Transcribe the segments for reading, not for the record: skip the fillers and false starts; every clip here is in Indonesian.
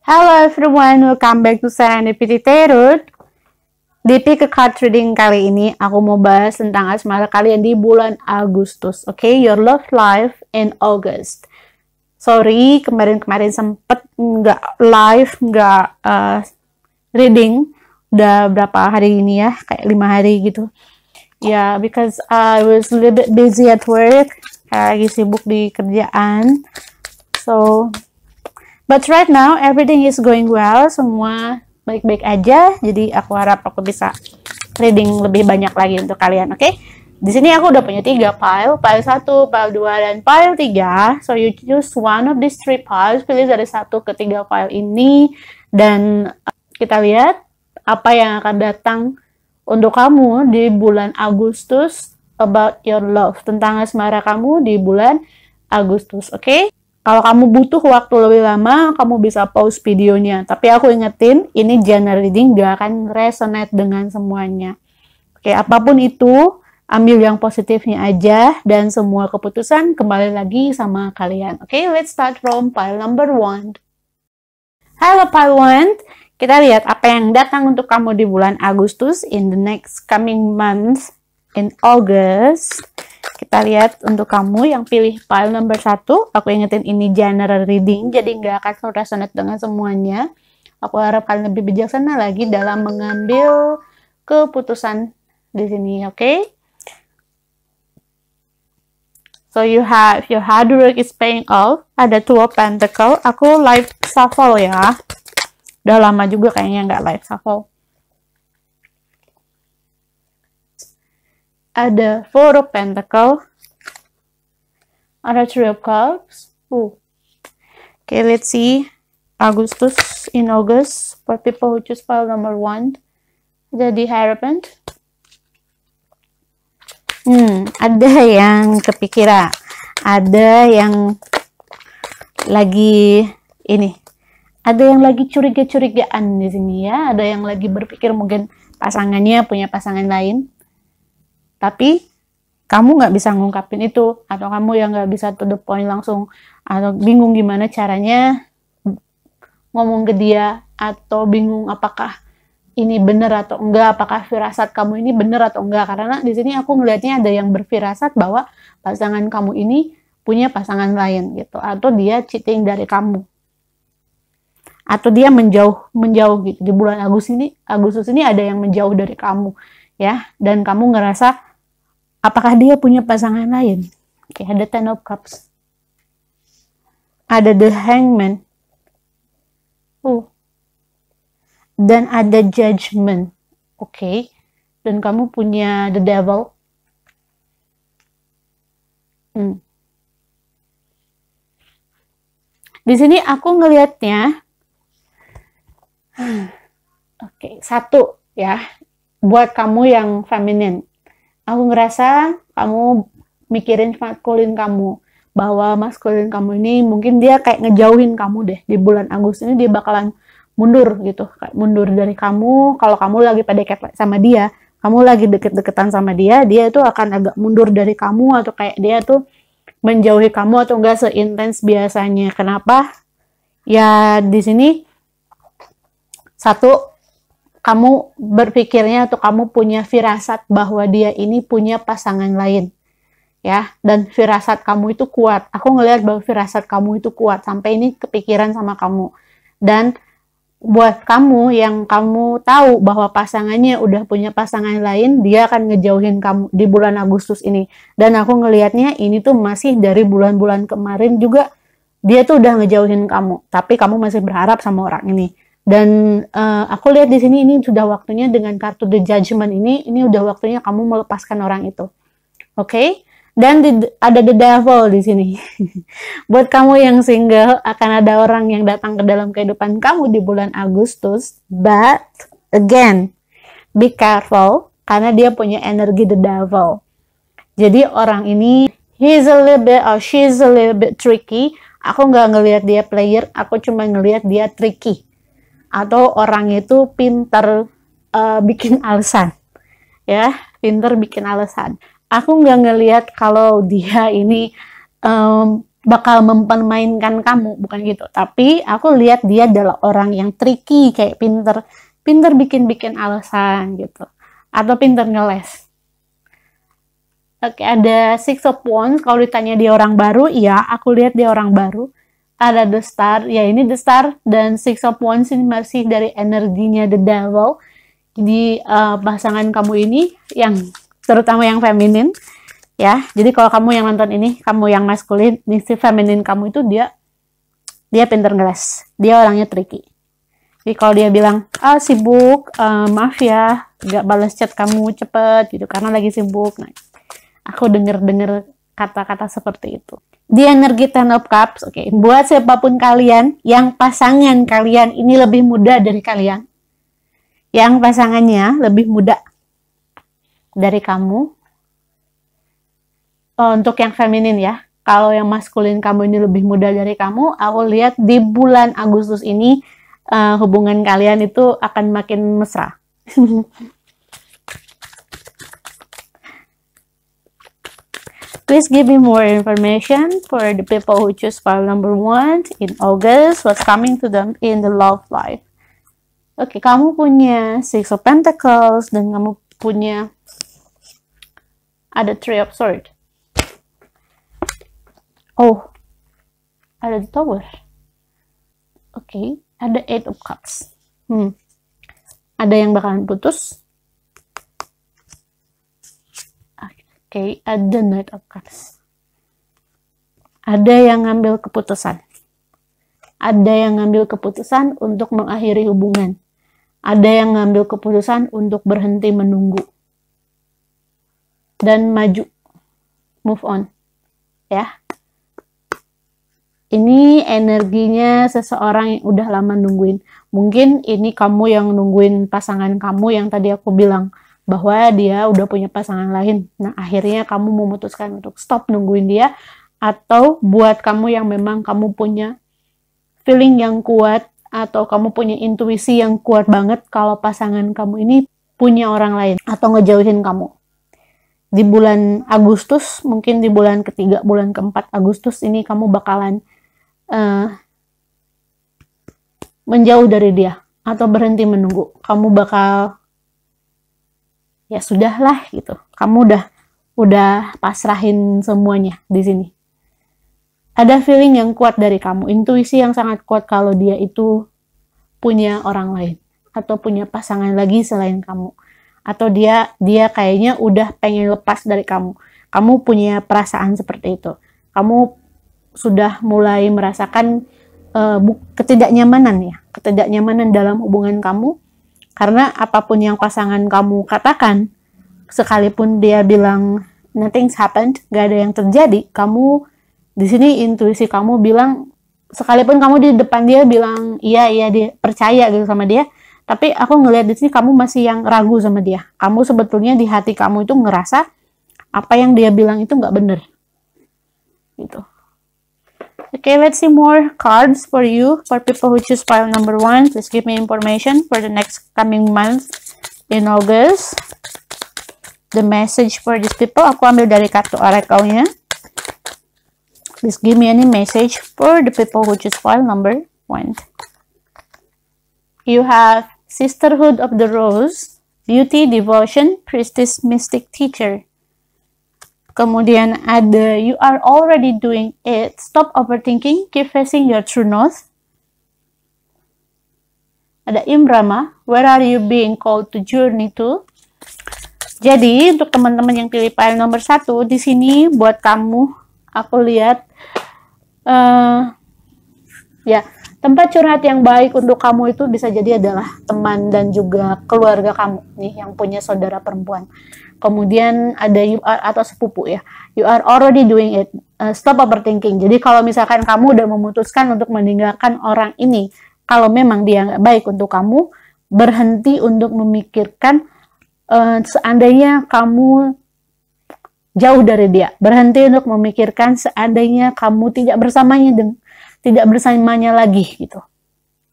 Hello everyone, welcome back to Serendipity Tarot. Di Pick a Card Reading kali ini, aku mau bahas tentang asmara kalian di bulan Agustus. Oke, your love life in August. Sorry, kemarin-kemarin sempet nggak live, nggak reading. Udah berapa hari ini ya, kayak 5 hari gitu. Ya, because I was a little bit busy at work, lagi sibuk di kerjaan. So, but right now everything is going well, semua baik-baik aja. Jadi aku harap aku bisa reading lebih banyak lagi untuk kalian, oke? Di sini aku udah punya 3 pile 1, pile 2, dan pile 3. So you choose one of these 3 piles, pilih dari 1 ke 3 pile ini, dan kita lihat apa yang akan datang untuk kamu di bulan Agustus about your love, tentang asmara kamu di bulan Agustus, oke? Kalau kamu butuh waktu lebih lama, kamu bisa pause videonya. Tapi aku ingetin, ini general reading gak akan resonate dengan semuanya. Oke, apapun itu, ambil yang positifnya aja, dan semua keputusan kembali lagi sama kalian. Oke, let's start from pile number 1. Halo pile 1, kita lihat apa yang datang untuk kamu di bulan Agustus in the next coming month in August. Kita lihat untuk kamu yang pilih pile number 1. Aku ingetin ini general reading, jadi nggak akan resonate dengan semuanya. Aku harap kalian lebih bijaksana lagi dalam mengambil keputusan di sini, oke? So you have your hard work is paying off. Ada 2 pentacle. Aku live shuffle ya. Udah lama juga kayaknya nggak live shuffle. Ada 4 of Pentacle, ada 3 of Cups. Okay, let's see Agustus in August for people who choose pile number 1. Jadi Hierophant. Ada yang kepikiran, ada yang lagi ini, ada yang lagi curiga-curigaan di sini ya, ada yang lagi berpikir mungkin pasangannya punya pasangan lain. Tapi kamu nggak bisa ngungkapin itu, atau kamu yang nggak bisa to the point langsung, atau bingung gimana caranya ngomong ke dia, atau bingung apakah ini benar atau enggak, apakah firasat kamu ini benar atau enggak. Karena di sini aku ngelihatnya ada yang berfirasat bahwa pasangan kamu ini punya pasangan lain gitu, atau dia cheating dari kamu, atau dia menjauh gitu. Di bulan Agustus ini ada yang menjauh dari kamu ya, dan kamu ngerasa apakah dia punya pasangan lain. Oke, ada 10 of Cups. Ada the Hangman. Dan ada Judgment. Oke. Dan kamu punya the Devil. Di sini aku ngelihatnya oke, 1 ya. Buat kamu yang feminine. Aku ngerasa kamu mikirin maskulin kamu, bahwa maskulin kamu ini mungkin dia kayak ngejauhin kamu deh. Di bulan Agustus ini dia bakalan mundur gitu, kayak mundur dari kamu. Kalau kamu lagi PDKT sama dia, kamu lagi deket-deketan sama dia, dia itu akan agak mundur dari kamu, atau kayak dia tuh menjauhi kamu, atau enggak seintens biasanya. Kenapa? Ya di sini 1, kamu berpikirnya atau kamu punya firasat bahwa dia ini punya pasangan lain ya, dan firasat kamu itu kuat. Aku ngelihat bahwa firasat kamu itu kuat sampai ini kepikiran sama kamu. Dan buat kamu yang kamu tahu bahwa pasangannya udah punya pasangan lain, dia akan ngejauhin kamu di bulan Agustus ini. Dan aku ngelihatnya ini tuh masih dari bulan-bulan kemarin juga dia tuh udah ngejauhin kamu, tapi kamu masih berharap sama orang ini. Dan aku lihat di sini ini sudah waktunya, dengan kartu The Judgment ini udah waktunya kamu melepaskan orang itu. Oke? Dan ada The Devil di sini. Buat kamu yang single, akan ada orang yang datang ke dalam kehidupan kamu di bulan Agustus. But again, be careful karena dia punya energi The Devil. Jadi orang ini he's a little bit or she's a little bit tricky. Aku nggak ngelihat dia player, aku cuma ngelihat dia tricky. Atau orang itu pintar bikin alasan ya, pintar bikin alasan. Aku nggak ngelihat kalau dia ini bakal mempermainkan kamu, bukan gitu. Tapi aku lihat dia adalah orang yang tricky, kayak pinter bikin alasan gitu, atau pinter ngeles. Oke, ada Six of Wands. Kalau ditanya dia orang baru, iya, aku lihat dia orang baru. Ada The Star, ya ini The Star, dan Six of Wands ini masih dari energinya The Devil. Jadi pasangan kamu ini, yang terutama yang feminin, ya. Jadi kalau kamu yang nonton ini, kamu yang maskulin, si feminin kamu itu dia pinter ngeles, dia orangnya tricky. Jadi kalau dia bilang, sibuk, maaf ya, gak balas chat kamu cepet gitu, karena lagi sibuk. Nah, aku denger kata-kata seperti itu. Di energi Ten of Cups, oke. Buat siapapun kalian yang pasangan kalian ini lebih muda dari kalian, yang pasangannya lebih muda dari kamu, untuk yang feminin ya. Kalau yang maskulin kamu ini lebih muda dari kamu, aku lihat di bulan Agustus ini hubungan kalian itu akan makin mesra. Please give me more information for the people who choose pile number 1 in August. What's coming to them in the love life? Oke, kamu punya Six of Pentacles dan kamu punya ada Three of Swords. Oh, ada the Tower. Oke, ada Eight of Cups. Ada yang bakalan putus. Oke, ada Knight of Cups. Ada yang ngambil keputusan. Ada yang ngambil keputusan untuk mengakhiri hubungan. Ada yang ngambil keputusan untuk berhenti menunggu. Dan maju. Move on. Ya. Ini energinya seseorang yang udah lama nungguin. Mungkin ini kamu yang nungguin pasangan kamu yang tadi aku bilang bahwa dia udah punya pasangan lain. Nah, akhirnya kamu memutuskan untuk stop nungguin dia. Atau buat kamu yang memang kamu punya feeling yang kuat, atau kamu punya intuisi yang kuat banget kalau pasangan kamu ini punya orang lain, atau ngejauhin kamu. Di bulan Agustus, mungkin di bulan ketiga, bulan keempat Agustus ini kamu bakalan menjauh dari dia. Atau berhenti menunggu. Kamu bakal ya sudahlah gitu. Kamu udah pasrahin semuanya di sini. Ada feeling yang kuat dari kamu, intuisi yang sangat kuat kalau dia itu punya orang lain atau punya pasangan lagi selain kamu. Atau dia kayaknya udah pengen lepas dari kamu. Kamu punya perasaan seperti itu. Kamu sudah mulai merasakan ketidaknyamanan dalam hubungan kamu. Karena apapun yang pasangan kamu katakan, sekalipun dia bilang nothing's happened, gak ada yang terjadi, kamu di sini intuisi kamu bilang, sekalipun kamu di depan dia bilang iya dia percaya gitu sama dia, tapi aku ngelihat di sini kamu masih yang ragu sama dia. Kamu sebetulnya di hati kamu itu ngerasa apa yang dia bilang itu nggak bener, gitu. Okay, let's see more cards for you, for people who choose pile number 1. Please give me information for the next coming month in August. The message for these people. Aku ambil dari kartu oracle-nya. Please give me any message for the people who choose pile number 1. You have Sisterhood of the Rose, Beauty, Devotion, Priestess, Mystic, Teacher. Kemudian ada You are already doing it, Stop overthinking, Keep facing your true north. Ada Imbrama, Where are you being called to journey to? Jadi untuk teman-teman yang pilih pile nomor 1 di sini buat kamu, aku lihat ya tempat curhat yang baik untuk kamu itu bisa jadi adalah teman dan juga keluarga kamu nih yang punya saudara perempuan. Kemudian ada you are atau sepupu ya. You are already doing it. Stop overthinking. Jadi kalau misalkan kamu udah memutuskan untuk meninggalkan orang ini, kalau memang dia nggak baik untuk kamu, berhenti untuk memikirkan seandainya kamu jauh dari dia. Berhenti untuk memikirkan seandainya kamu tidak bersamanya lagi gitu.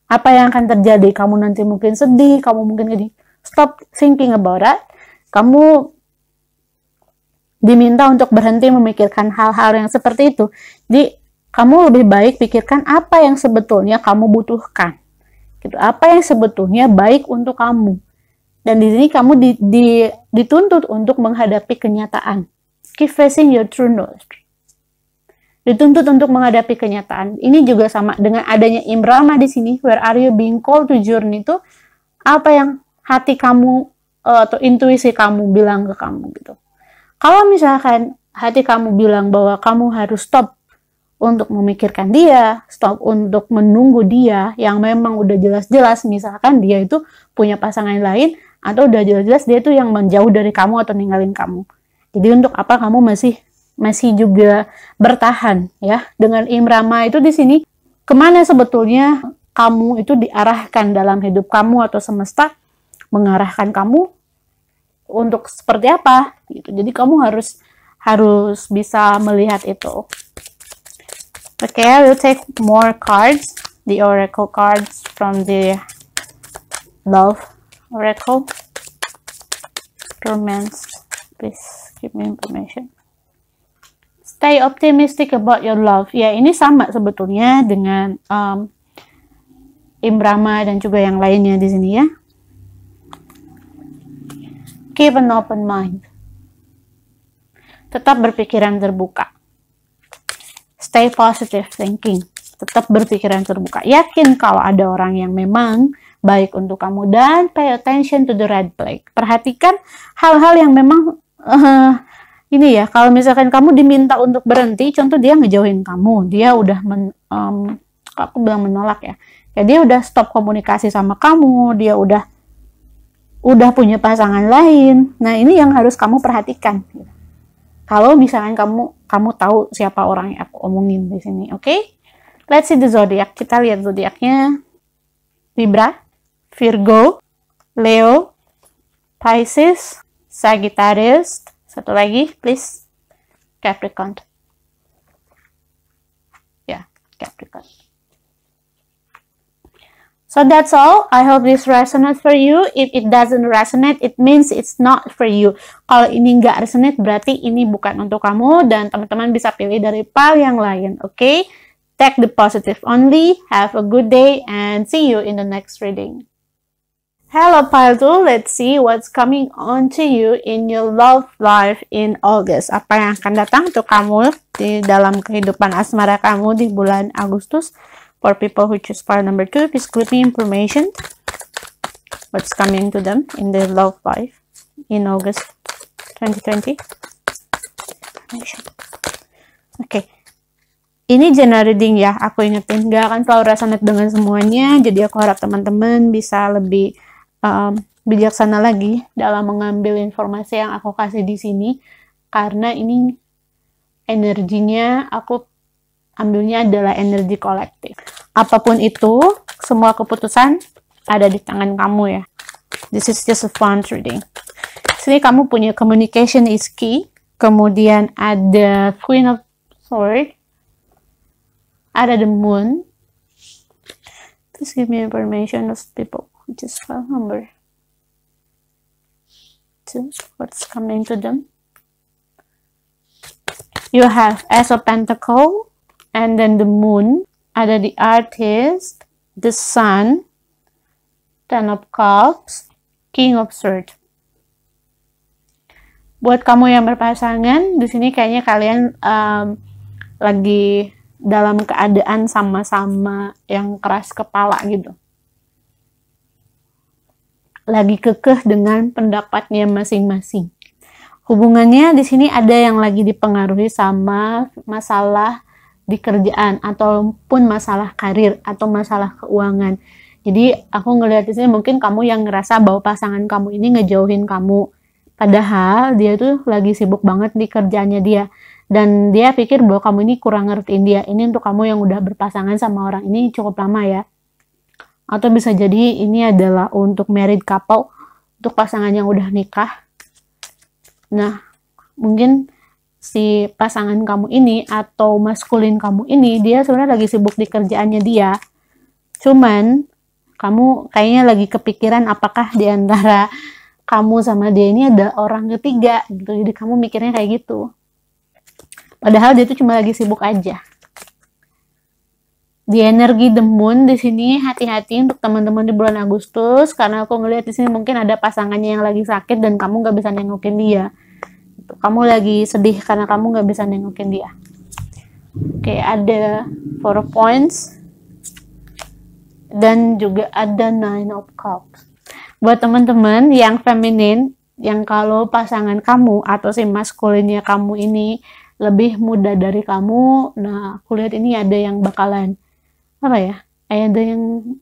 Apa yang akan terjadi? Kamu nanti mungkin sedih, kamu mungkin gini. Stop thinking about that. Kamu diminta untuk berhenti memikirkan hal-hal yang seperti itu. Jadi Kamu lebih baik pikirkan apa yang sebetulnya kamu butuhkan. Gitu. Apa yang sebetulnya baik untuk kamu. Dan di sini kamu dituntut untuk menghadapi kenyataan. Keep facing your true north. Dituntut untuk menghadapi kenyataan. Ini juga sama dengan adanya Imrama di sini. Where are you being called to journey itu apa yang hati kamu atau intuisi kamu bilang ke kamu gitu. Kalau misalkan hati kamu bilang bahwa kamu harus stop untuk memikirkan dia, stop untuk menunggu dia yang memang udah jelas-jelas misalkan dia itu punya pasangan lain atau udah jelas-jelas dia itu yang menjauh dari kamu atau ninggalin kamu. Jadi untuk apa kamu masih juga bertahan ya dengan Imrama itu di sini kemana sebetulnya kamu itu diarahkan dalam hidup kamu atau semesta mengarahkan kamu untuk seperti apa gitu. Jadi kamu harus bisa melihat itu. Okay, I will take more cards, the oracle cards from the love oracle. Romance, please give me information. Stay optimistic about your love. Ya, ini sama sebetulnya dengan Imrama dan juga yang lainnya di sini ya. Keep an open mind. Tetap berpikiran terbuka. Stay positive thinking. Tetap berpikiran terbuka. Yakin kalau ada orang yang memang baik untuk kamu dan pay attention to the red flag. Perhatikan hal-hal yang memang ini ya, kalau misalkan kamu diminta untuk berhenti, contoh dia ngejauhin kamu, dia udah aku bilang menolak ya. Ya dia udah stop komunikasi sama kamu, dia udah punya pasangan lain. Nah, ini yang harus kamu perhatikan. Kalau misalkan kamu tahu siapa orang yang aku omongin di sini, oke? Okay? Let's see the zodiac. Kita lihat zodiaknya. Libra, Virgo, Leo, Pisces, Sagittarius. Satu lagi, please. Capricorn. Ya, Capricorn. So that's all. I hope this resonates for you. If it doesn't resonate, it means it's not for you. Kalau ini nggak resonate, berarti ini bukan untuk kamu. Dan teman-teman bisa pilih dari pile yang lain. Oke? Okay? Take the positive only. Have a good day and see you in the next reading. Hello pile 2, let's see what's coming on to you in your love life in August. Apa yang akan datang untuk kamu di dalam kehidupan asmara kamu di bulan Agustus. For people who choose pile number 2, please give me information. What's coming to them in their love life in August 2020. Okay. Ini general reading ya, aku ingetin. Gak akan selalu resonate dengan semuanya. Jadi aku harap teman-teman bisa lebih bijaksana lagi dalam mengambil informasi yang aku kasih di sini, karena ini energinya aku ambilnya adalah energi kolektif. Apapun itu, semua keputusan ada di tangan kamu ya. This is just a fun reading. Sini kamu punya communication is key, kemudian ada Queen of Swords, ada the Moon. Please give me information of people. Just file number 2. What's coming to them? You have Ace of Pentacles, and then the Moon. Ada the Artist, the Sun, Ten of Cups, King of Swords. Buat kamu yang berpasangan, di sini kayaknya kalian lagi dalam keadaan sama-sama yang keras kepala gitu. Lagi kekeh dengan pendapatnya masing-masing. Hubungannya di sini ada yang lagi dipengaruhi sama masalah di kerjaan ataupun masalah karir atau masalah keuangan. Jadi aku ngelihat di sini mungkin kamu yang ngerasa bahwa pasangan kamu ini ngejauhin kamu, padahal dia tuh lagi sibuk banget di kerjaannya dia, dan dia pikir bahwa kamu ini kurang ngertiin dia. Ini untuk kamu yang udah berpasangan sama orang ini cukup lama ya. Atau bisa jadi ini adalah untuk married couple, untuk pasangan yang udah nikah. Nah, mungkin si pasangan kamu ini atau maskulin kamu ini, dia sebenarnya lagi sibuk di kerjaannya dia. Cuman, kamu kayaknya lagi kepikiran apakah di antara kamu sama dia ini ada orang ketiga gitu. Jadi kamu mikirnya kayak gitu. Padahal dia tuh cuma lagi sibuk aja. Di energi the moon di sini hati-hati untuk teman-teman di bulan Agustus, karena aku ngelihat di sini mungkin ada pasangannya yang lagi sakit dan kamu nggak bisa nengokin dia. Kamu lagi sedih karena kamu nggak bisa nengokin dia. Oke, ada 4 points dan juga ada 9 of cups. Buat teman-teman yang feminin, yang kalau pasangan kamu atau si maskulinnya kamu ini lebih muda dari kamu, nah aku lihat ini ada yang bakalan apa ya, ada yang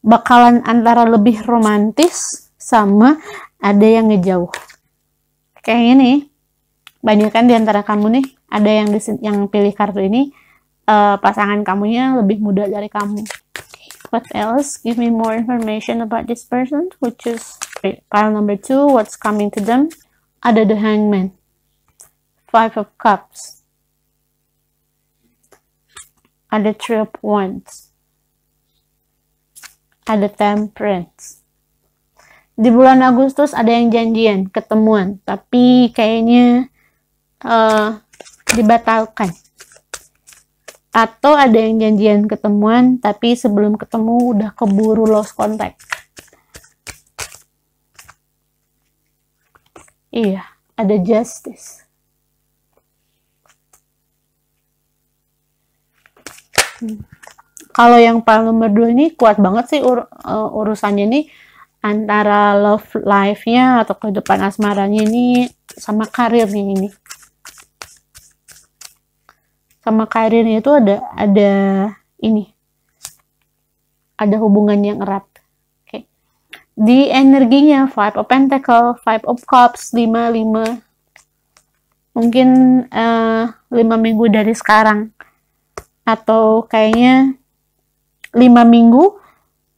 bakalan antara lebih romantis sama ada yang ngejauh. Kayak ini, banyak kan di antara kamu nih, ada yang pilih kartu ini, pasangan kamunya lebih muda dari kamu. What else? Give me more information about this person, which is pile number 2. What's coming to them? Ada the Hangman, 5 of Cups, ada 3 of Wands, ada Temperance. Di bulan Agustus ada yang janjian, ketemuan, tapi kayaknya dibatalkan. Atau ada yang janjian ketemuan, tapi sebelum ketemu udah keburu lost contact. Iya, ada Justice. Kalau yang pile nomor 2 ini kuat banget sih urusannya nih, antara love life-nya atau kehidupan asmaranya ini sama karirnya ini. Sama karirnya itu ada ini. Ada hubungan yang erat. Oke. Di energinya 5 of Pentacle, 5 of Cups, 5. Mungkin 5 minggu dari sekarang. Atau kayaknya 5 minggu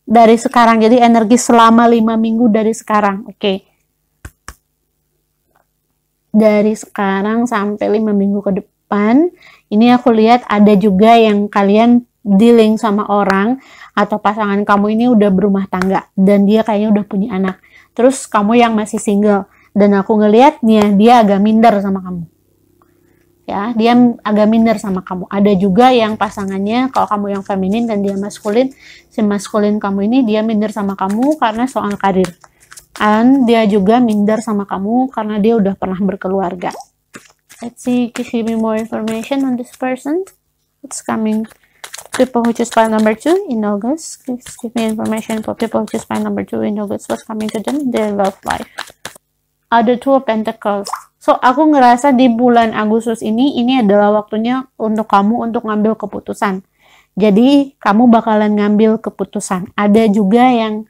dari sekarang. Jadi energi selama 5 minggu dari sekarang. Oke. Dari sekarang sampai 5 minggu ke depan. Ini aku lihat ada juga yang kalian dealing sama orang atau pasangan kamu ini udah berumah tangga dan dia kayaknya udah punya anak. Terus kamu yang masih single dan aku ngelihatnya dia agak minder sama kamu. Ya, dia agak minder sama kamu. Ada juga yang pasangannya, kalau kamu yang feminin dan dia maskulin, si maskulin kamu ini dia minder sama kamu karena soal karir. Dan dia juga minder sama kamu karena dia udah pernah berkeluarga. Let's see, give me more information on this person. It's coming. People who choose pile number 2 in August. Please give me information for people who choose pile number 2 in August. What's coming to them in their love life. Ada 2 of Pentacles. So, aku ngerasa di bulan Agustus ini adalah waktunya untuk kamu untuk ngambil keputusan. Jadi, kamu bakalan ngambil keputusan. Ada juga yang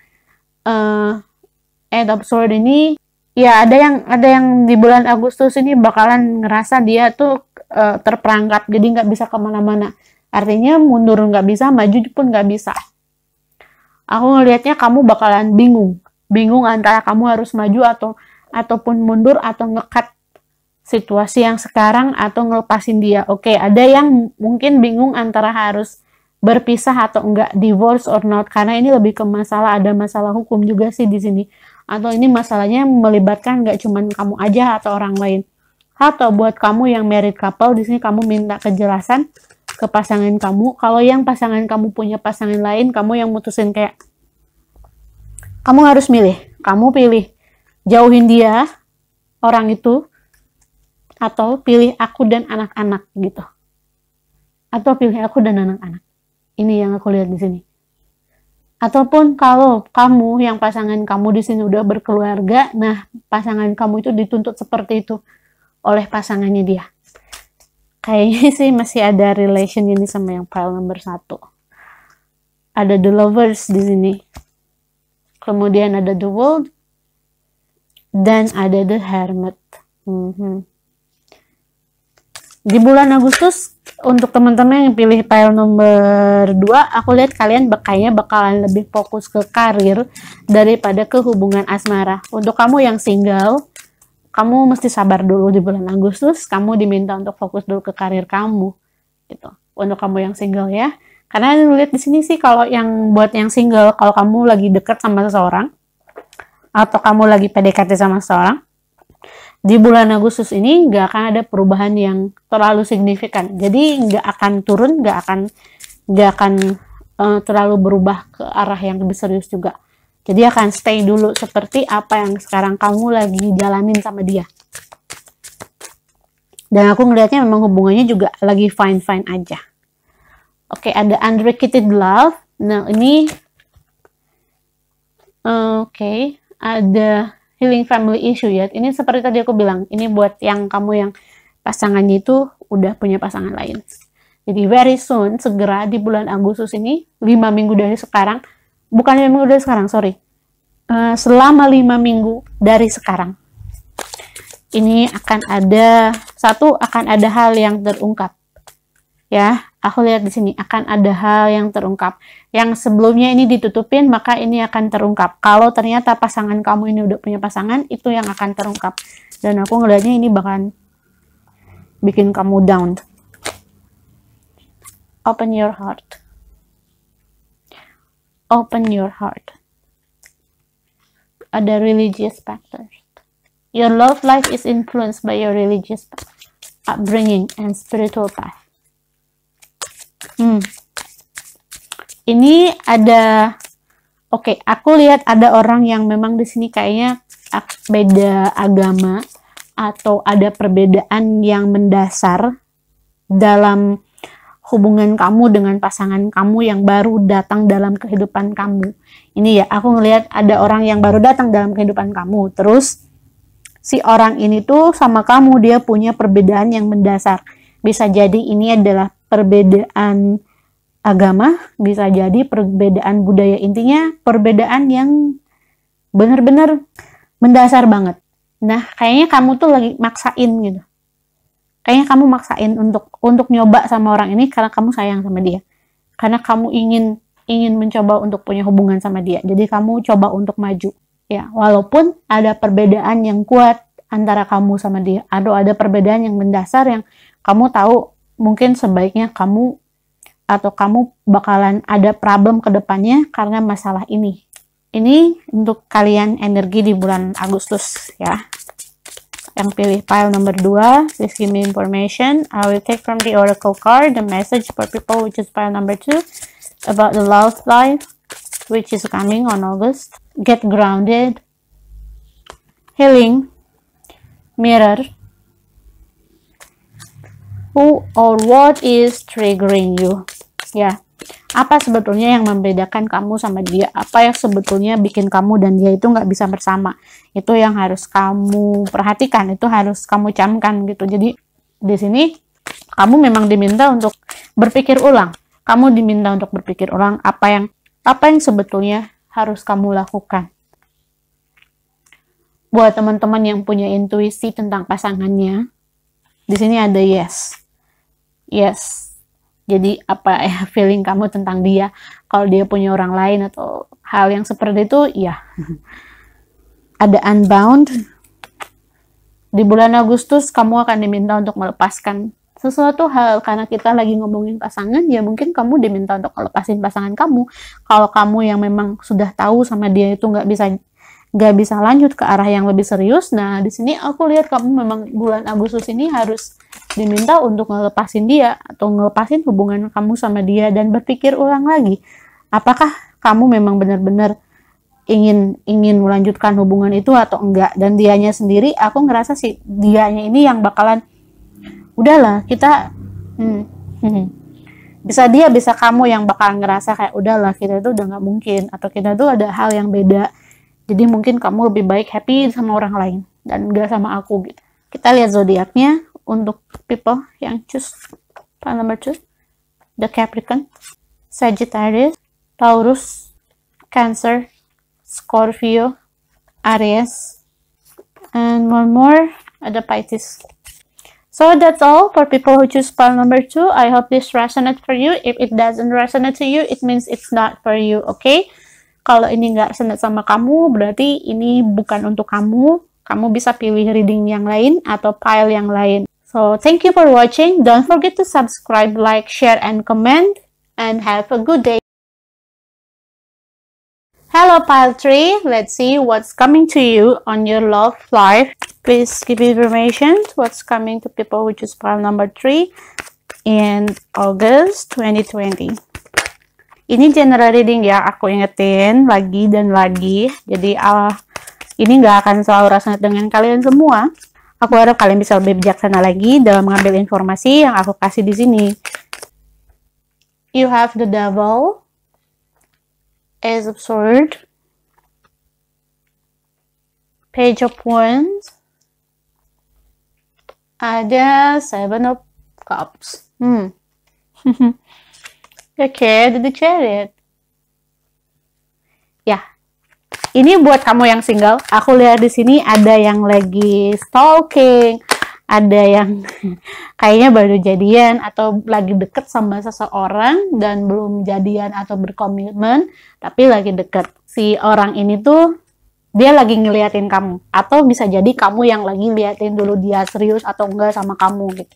Eight of Swords ini, ya ada yang di bulan Agustus ini bakalan ngerasa dia tuh terperangkap, jadi nggak bisa kemana-mana. Artinya mundur nggak bisa, maju pun nggak bisa. Aku ngelihatnya kamu bakalan bingung antara kamu harus maju ataupun mundur atau ngekat situasi yang sekarang atau ngelepasin dia. Oke, ada yang mungkin bingung antara harus berpisah atau enggak, divorce or not, karena ini lebih ke ada masalah hukum juga sih di sini. Atau ini masalahnya melibatkan nggak cuman kamu aja atau orang lain. Atau buat kamu yang married couple, di sini kamu minta kejelasan ke pasangan kamu. Kalau yang pasangan kamu punya pasangan lain, kamu yang mutusin kayak kamu harus milih. Kamu pilih jauhin dia, orang itu, atau pilih aku dan anak-anak gitu. Atau pilih aku dan anak-anak. Ini yang aku lihat di sini. Ataupun kalau kamu yang pasangan kamu di sini udah berkeluarga, nah pasangan kamu itu dituntut seperti itu oleh pasangannya dia. Kayaknya sih masih ada relation ini sama yang pile number 1. Ada the lovers di sini. Kemudian ada the world dan ada the hermit. Di bulan Agustus, untuk teman-teman yang pilih pile nomor 2, aku lihat kalian kayaknya bakalan lebih fokus ke karir daripada ke hubungan asmara. Untuk kamu yang single, kamu mesti sabar dulu di bulan Agustus. Kamu diminta untuk fokus dulu ke karir kamu, gitu. Untuk kamu yang single ya. Karena lihat di sini sih kalau yang buat yang single, kalau kamu lagi deket sama seseorang atau kamu lagi PDKT sama seseorang, di bulan Agustus ini nggak akan ada perubahan yang terlalu signifikan. Jadi nggak akan turun, nggak nggak akan terlalu berubah ke arah yang lebih serius juga. Jadi akan stay dulu seperti apa yang sekarang kamu lagi jalanin sama dia. Dan aku ngelihatnya memang hubungannya juga lagi fine-fine aja. Oke, ada unrequited love. Nah, ini oke, ada healing family issue ya. Ini seperti tadi aku bilang, ini buat yang kamu yang pasangannya itu udah punya pasangan lain. Jadi very soon, segera di bulan Agustus ini, 5 minggu dari sekarang, bukan 5 minggu dari sekarang, sorry. Selama 5 minggu dari sekarang, ini akan ada hal yang terungkap. Ya, aku lihat di sini akan ada hal yang terungkap. Yang sebelumnya ini ditutupin, maka ini akan terungkap. Kalau ternyata pasangan kamu ini udah punya pasangan, itu yang akan terungkap. Dan aku ngelihatnya ini bahkan bikin kamu down. Open your heart. Open your heart. Ada religious factors. Your love life is influenced by your religious upbringing and spiritual path. Ini ada, oke, aku lihat ada orang yang memang di sini kayaknya beda agama atau ada perbedaan yang mendasar dalam hubungan kamu dengan pasangan kamu yang baru datang dalam kehidupan kamu. Ini ya, aku ngelihat ada orang yang baru datang dalam kehidupan kamu. Terus si orang ini tuh sama kamu dia punya perbedaan yang mendasar. Bisa jadi ini adalah perbedaan agama, bisa jadi perbedaan budaya, intinya perbedaan yang benar-benar mendasar banget. Nah, kayaknya kamu tuh lagi maksain gitu. Kayaknya kamu maksain untuk nyoba sama orang ini karena kamu sayang sama dia. Karena kamu ingin mencoba untuk punya hubungan sama dia. Jadi kamu coba untuk maju. Ya, walaupun ada perbedaan yang kuat antara kamu sama dia, ada perbedaan yang mendasar yang kamu tahu mungkin sebaiknya kamu bakalan ada problem ke depannya karena masalah ini. Ini untuk kalian energi di bulan Agustus ya. Yang pilih pile number 2, please give me information. I will take from the oracle card the message for people which is pile number 2 about the love life which is coming on August. Get grounded, healing, mirror. Who or what is triggering you? Ya, apa sebetulnya yang membedakan kamu sama dia? Apa yang sebetulnya bikin kamu dan dia itu nggak bisa bersama? Itu yang harus kamu perhatikan, itu harus kamu camkan gitu. Jadi di sini kamu memang diminta untuk berpikir ulang. Kamu diminta untuk berpikir ulang apa yang sebetulnya harus kamu lakukan. Buat teman-teman yang punya intuisi tentang pasangannya, di sini ada yes. Yes. Jadi apa ya feeling kamu tentang dia? Kalau dia punya orang lain atau hal yang seperti itu, ya. Ada unbound. Di bulan Agustus kamu akan diminta untuk melepaskan sesuatu hal, karena kita lagi ngomongin pasangan, ya mungkin kamu diminta untuk melepasin pasangan kamu. Kalau kamu yang memang sudah tahu sama dia itu nggak bisa lanjut ke arah yang lebih serius, nah di sini aku lihat kamu memang bulan Agustus ini harus diminta untuk ngelepasin dia atau ngelepasin hubungan kamu sama dia dan berpikir ulang lagi, apakah kamu memang benar-benar ingin melanjutkan hubungan itu atau enggak. Dan dianya sendiri, aku ngerasa sih dianya ini yang bakalan udahlah kita bisa kamu yang bakal ngerasa kayak udahlah kita itu udah nggak mungkin, atau kita tuh ada hal yang beda. Jadi mungkin kamu lebih baik happy sama orang lain dan gak sama aku gitu. Kita lihat zodiaknya untuk people yang choose pile number 2. The Capricorn, Sagittarius, Taurus, Cancer, Scorpio, Aries, and one more, ada Pisces. So that's all for people who choose pile number 2. I hope this resonates for you. If it doesn't resonate to you, it means it's not for you, okay? Kalau ini nggak resonate sama kamu, berarti ini bukan untuk kamu. Kamu bisa pilih reading yang lain atau pile yang lain. So, thank you for watching. Don't forget to subscribe, like, share, and comment. And have a good day. Hello, pile 3. Let's see what's coming to you on your love life. Please give information what's coming to people who choose pile number 3 in August 2020. Ini general reading ya, aku ingetin lagi dan lagi. Jadi ini nggak akan selalu resonate dengan kalian semua. Aku harap kalian bisa lebih bijaksana lagi dalam mengambil informasi yang aku kasih di sini. You have the devil, Ace of Swords, Page of Wands, ada Seven of Cups. Okay, the Chariot. Ya, ini buat kamu yang single. Aku lihat di sini ada yang lagi stalking, ada yang kayaknya baru jadian atau lagi deket sama seseorang dan belum jadian atau berkomitmen, tapi lagi deket. Si orang ini tuh dia lagi ngeliatin kamu, atau bisa jadi kamu yang lagi liatin dulu dia serius atau enggak sama kamu gitu.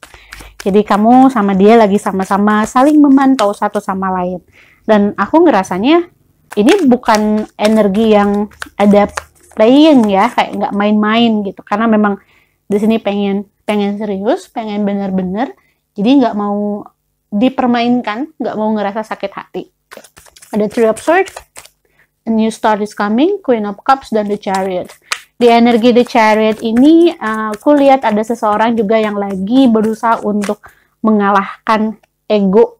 Jadi kamu sama dia lagi sama-sama saling memantau satu sama lain. Dan aku ngerasanya ini bukan energi yang ada playing ya, kayak nggak main-main gitu. Karena memang di sini pengen serius, pengen bener-bener. Jadi nggak mau dipermainkan, nggak mau ngerasa sakit hati. Ada Three of Swords, a new start is coming, Queen of Cups, dan the Chariot. Di energi The Chariot ini, aku lihat ada seseorang juga yang lagi berusaha untuk mengalahkan ego.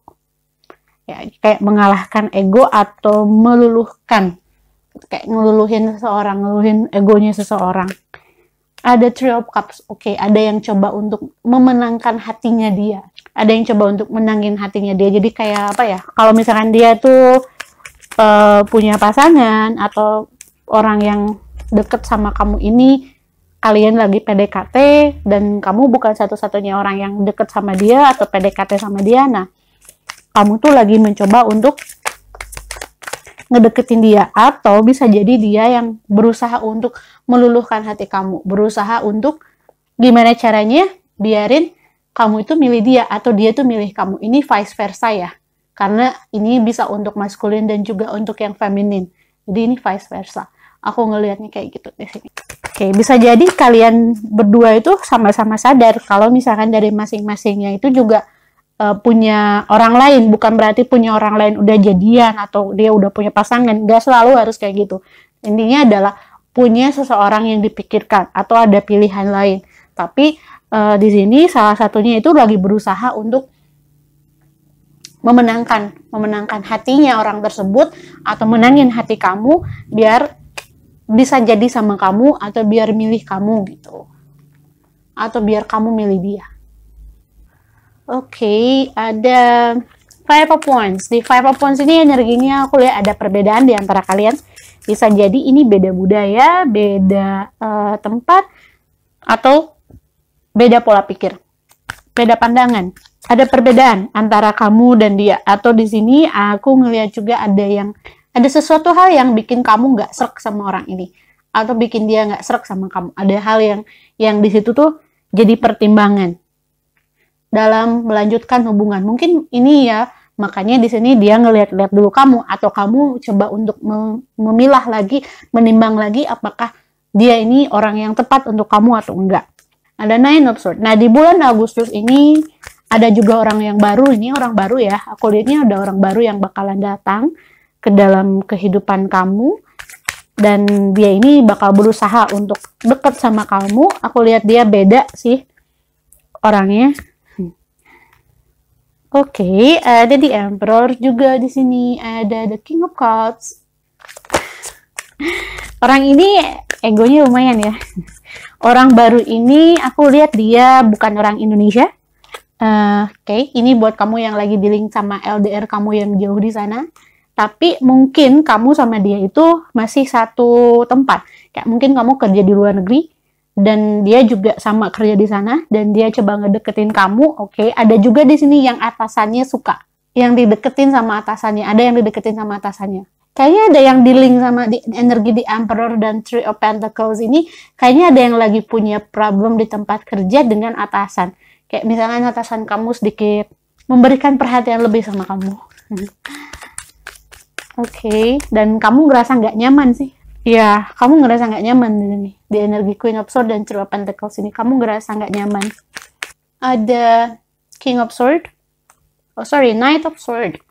Ya, kayak mengalahkan ego atau meluluhkan. Kayak ngeluluhin seseorang, ngeluluhin egonya seseorang. Ada Three of Cups, oke, ada yang coba untuk memenangkan hatinya dia. Ada yang coba untuk menangin hatinya dia. Jadi kayak apa ya, kalau misalkan dia tuh punya pasangan atau orang yang deket sama kamu ini, kalian lagi PDKT dan kamu bukan satu-satunya orang yang deket sama dia atau PDKT sama dia. Nah, kamu tuh lagi mencoba untuk ngedeketin dia, atau bisa jadi dia yang berusaha untuk meluluhkan hati kamu, berusaha untuk gimana caranya biarin kamu itu milih dia atau dia tuh milih kamu. Ini vice versa ya, karena ini bisa untuk maskulin dan juga untuk yang feminin. Jadi ini vice versa. Aku ngelihatnya kayak gitu di sini. Oke, bisa jadi kalian berdua itu sama-sama sadar kalau misalkan dari masing-masingnya itu juga punya orang lain. Bukan berarti punya orang lain udah jadian atau dia udah punya pasangan. Gak selalu harus kayak gitu. Intinya adalah punya seseorang yang dipikirkan atau ada pilihan lain. Tapi di sini salah satunya itu lagi berusaha untuk memenangkan hatinya orang tersebut atau menangin hati kamu biar bisa jadi sama kamu atau biar milih kamu gitu, atau biar kamu milih dia. Oke, ada Five of Wands. Di Five of Wands ini energinya aku lihat ada perbedaan di antara kalian. Bisa jadi ini beda budaya, beda tempat, atau beda pola pikir, beda pandangan. Ada perbedaan antara kamu dan dia. Atau di sini aku ngelihat juga ada sesuatu hal yang bikin kamu nggak srek sama orang ini, atau bikin dia nggak srek sama kamu. Ada hal yang di situ tuh jadi pertimbangan dalam melanjutkan hubungan. Mungkin ini ya, makanya di sini dia ngelihat-lihat dulu kamu, atau kamu coba untuk memilah lagi, menimbang lagi apakah dia ini orang yang tepat untuk kamu atau enggak. Ada Nine of Swords. Nah, di bulan Agustus ini ada juga orang yang baru. Ini orang baru ya. Aku lihatnya ada orang baru yang bakalan datang ke dalam kehidupan kamu, dan dia ini bakal berusaha untuk dekat sama kamu. Aku lihat dia beda sih orangnya. Oke, ada The Emperor juga di sini, ada The King of Cups. Orang ini egonya lumayan ya. Orang baru ini aku lihat dia bukan orang Indonesia. Oke, ini buat kamu yang lagi dealing sama LDR kamu yang jauh di sana. Tapi mungkin kamu sama dia itu masih satu tempat. Kayak mungkin kamu kerja di luar negeri dan dia juga sama kerja di sana dan dia coba ngedeketin kamu. Oke, ada juga di sini yang atasannya suka, yang dideketin sama atasannya. Ada yang dideketin sama atasannya. Kayaknya ada yang dealing sama energi di Emperor dan Three of Pentacles ini. Kayaknya ada yang lagi punya problem di tempat kerja dengan atasan. Kayak misalnya atasan kamu sedikit memberikan perhatian lebih sama kamu. Oke, dan kamu ngerasa nggak nyaman sih. Ya, kamu ngerasa nggak nyaman nih. Di energi Queen of Swords dan Three of Pentacles ini, kamu ngerasa nggak nyaman. Ada King of Swords. Oh, sorry, Knight of Swords.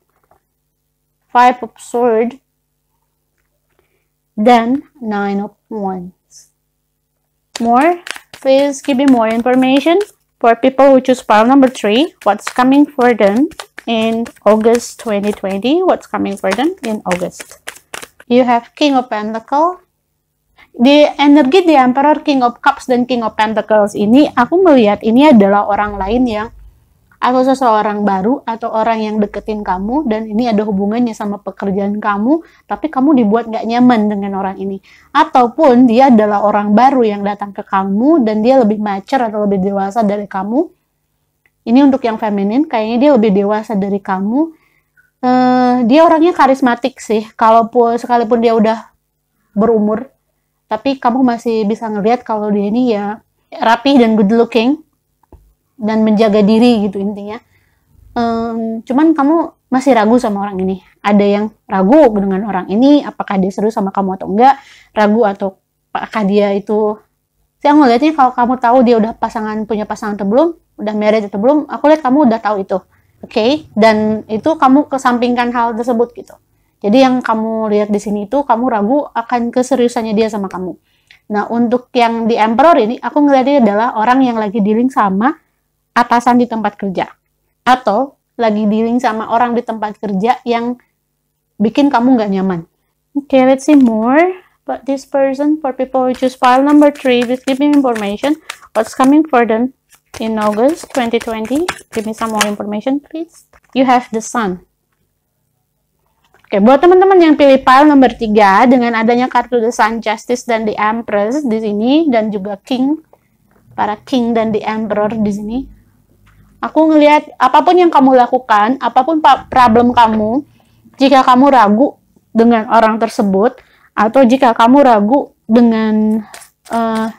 Five of Swords, then Nine of Wands. More, please give me more information for people who choose pile number 3. What's coming for them in August 2020? What's coming for them in August? You have King of Pentacles. Di energi di Emperor, King of Cups, dan King of Pentacles ini, aku melihat ini adalah orang lain yang, atau seseorang baru, atau orang yang deketin kamu, dan ini ada hubungannya sama pekerjaan kamu, tapi kamu dibuat gak nyaman dengan orang ini. Ataupun dia adalah orang baru yang datang ke kamu, dan dia lebih mature atau lebih dewasa dari kamu. Ini untuk yang feminin, kayaknya dia lebih dewasa dari kamu. Dia orangnya karismatik sih, sekalipun dia udah berumur, tapi kamu masih bisa ngelihat kalau dia ini ya rapih dan good looking dan menjaga diri gitu intinya. Cuman kamu masih ragu sama orang ini. Ada yang ragu dengan orang ini, apakah dia serius sama kamu atau enggak, ragu atau apakah dia itu. Saya ngeliatnya kalau kamu tahu dia udah punya pasangan atau belum, udah married atau belum, aku lihat kamu udah tahu itu. Oke? Dan itu kamu kesampingkan hal tersebut gitu. Jadi yang kamu lihat di sini itu kamu ragu akan keseriusannya dia sama kamu. Nah, untuk yang di Emperor ini, aku ngeliatnya adalah orang yang lagi dealing sama atasan di tempat kerja. Atau lagi dealing sama orang di tempat kerja yang bikin kamu nggak nyaman. Okay, let's see more about this person. For people who choose pile number 3, please give me information. What's coming for them in August 2020? Give me some more information, please. You have the Sun. Oke, buat teman-teman yang pilih pile nomor 3 dengan adanya kartu The Sun, Justice, dan The Empress di sini, dan juga King, para King dan The Emperor di sini. Aku ngelihat apapun yang kamu lakukan, apapun problem kamu, jika kamu ragu dengan orang tersebut, atau jika kamu ragu dengan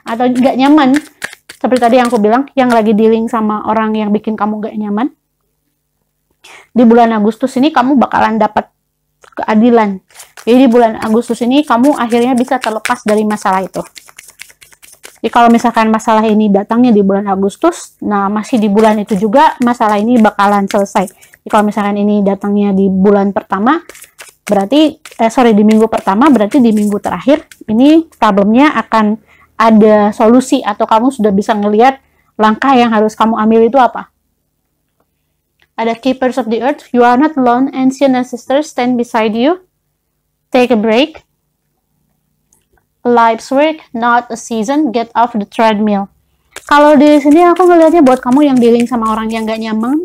atau gak nyaman, seperti tadi yang aku bilang, yang lagi dealing sama orang yang bikin kamu gak nyaman, di bulan Agustus ini kamu bakalan dapat keadilan. Jadi di bulan Agustus ini kamu akhirnya bisa terlepas dari masalah itu. Jadi kalau misalkan masalah ini datangnya di bulan Agustus, nah masih di bulan itu juga masalah ini bakalan selesai. Jadi kalau misalkan ini datangnya di bulan pertama, berarti di minggu pertama, berarti di minggu terakhir ini problemnya akan ada solusi, atau kamu sudah bisa ngelihat langkah yang harus kamu ambil itu apa. Ada Keepers of the Earth. You are not alone. Ancient ancestors stand beside you. Take a break. Life's work, not a season. Get off the treadmill. Kalau di sini aku ngelihatnya buat kamu yang dealing sama orang yang gak nyaman,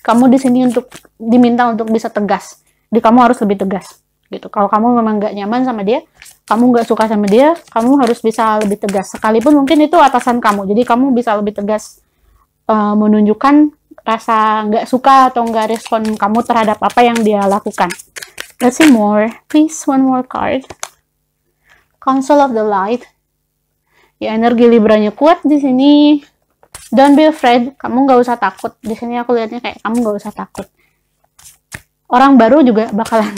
kamu di sini diminta untuk bisa tegas. Jadi kamu harus lebih tegas. Gitu. Kalau kamu memang gak nyaman sama dia, kamu gak suka sama dia, kamu harus bisa lebih tegas. Sekalipun mungkin itu atasan kamu. Jadi kamu bisa lebih tegas menunjukkan rasa nggak suka atau nggak respon kamu terhadap apa yang dia lakukan. Let's see more. Please, one more card. Council of the Light. Ya, energi Libranya kuat di sini. Don't be afraid. Kamu nggak usah takut. Di sini aku lihatnya kayak kamu nggak usah takut. Orang baru juga bakalan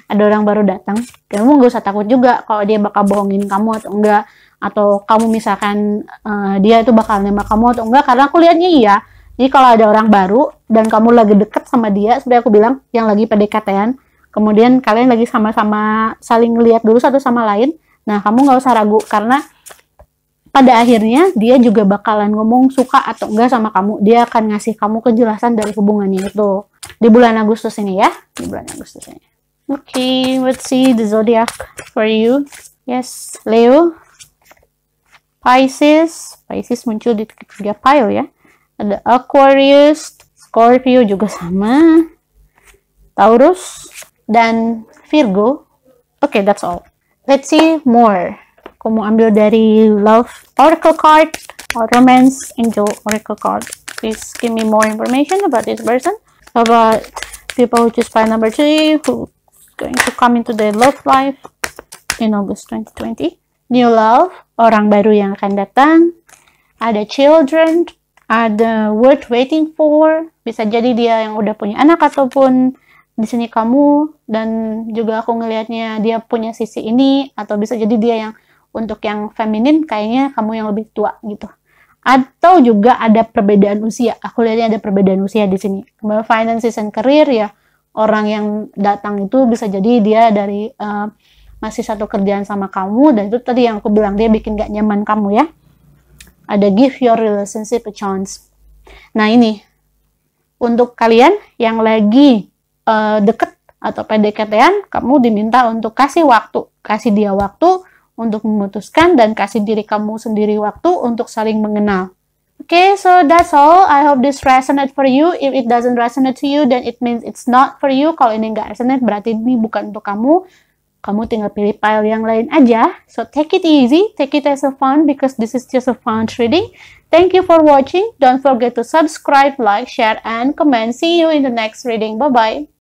ada orang baru datang. Kamu nggak usah takut juga kalau dia bakal bohongin kamu atau enggak. Atau kamu misalkan dia itu bakal nembak kamu atau enggak. Karena aku lihatnya iya. Jadi kalau ada orang baru dan kamu lagi deket sama dia, seperti aku bilang, yang lagi PDKT-an, kemudian kalian lagi sama-sama saling ngeliat dulu satu sama lain, nah kamu nggak usah ragu, karena pada akhirnya dia juga bakalan ngomong suka atau enggak sama kamu. Dia akan ngasih kamu kejelasan dari hubungannya itu di bulan Agustus ini ya, di bulan Agustus ini. Okay, let's see the zodiac for you. Yes, Leo, Pisces muncul di ketiga pile ya. Ada Aquarius, Scorpio juga sama, Taurus, dan Virgo. Okay, that's all. Let's see more. Aku mau ambil dari Love Oracle card or Romance Angel Oracle card. Please give me more information about this person, about people who choose pile number 3, who going to come into their love life in August 2020. New love, orang baru yang akan datang. Ada children, ada worth waiting for, bisa jadi dia yang udah punya anak ataupun di sini kamu, dan juga aku ngelihatnya dia punya sisi ini, atau bisa jadi dia yang untuk yang feminin kayaknya kamu yang lebih tua gitu. Atau juga ada perbedaan usia. Aku lihatnya ada perbedaan usia di sini. Finances and career ya, orang yang datang itu bisa jadi dia dari masih satu kerjaan sama kamu, dan itu tadi yang aku bilang, dia bikin gak nyaman kamu ya. Ada give your relationship a chance. Nah ini, untuk kalian yang lagi deket atau PDKT-an, kamu diminta untuk kasih dia waktu untuk memutuskan, dan kasih diri kamu sendiri waktu untuk saling mengenal. Okay, so that's all. I hope this resonate for you. If it doesn't resonate to you, then it means it's not for you. Kalau ini nggak resonate, berarti ini bukan untuk kamu. Kamu tinggal pilih file yang lain aja. So take it easy, take it as a fun, because this is just a fun reading. Thank you for watching. Don't forget to subscribe, like, share, and comment. See you in the next reading. Bye-bye.